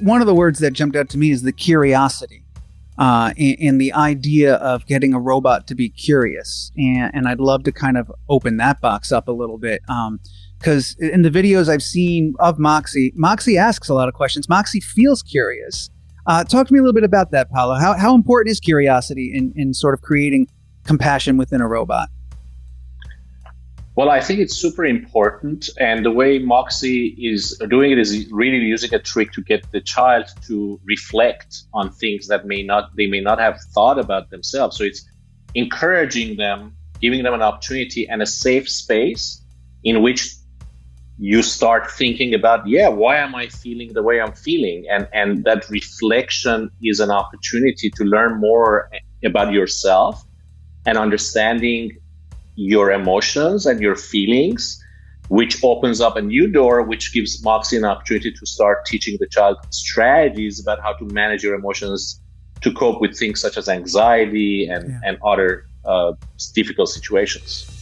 one of the words that jumped out to me is the curiosity, and the idea of getting a robot to be curious. And I'd love to kind of open that box up a little bit. Because in the videos I've seen of Moxie asks a lot of questions. Moxie feels curious. Talk to me a little bit about that, Paolo. How important is curiosity in sort of creating compassion within a robot? Well, I think it's super important. And the way Moxie is doing it is really using a trick to get the child to reflect on things that they may not have thought about themselves. So it's encouraging them, giving them an opportunity and a safe space in which you start thinking about, why am I feeling the way I'm feeling? And that reflection is an opportunity to learn more about yourself and understanding your emotions and your feelings, which opens up a new door, which gives Moxie an opportunity to start teaching the child strategies about how to manage your emotions to cope with things such as anxiety and other difficult situations.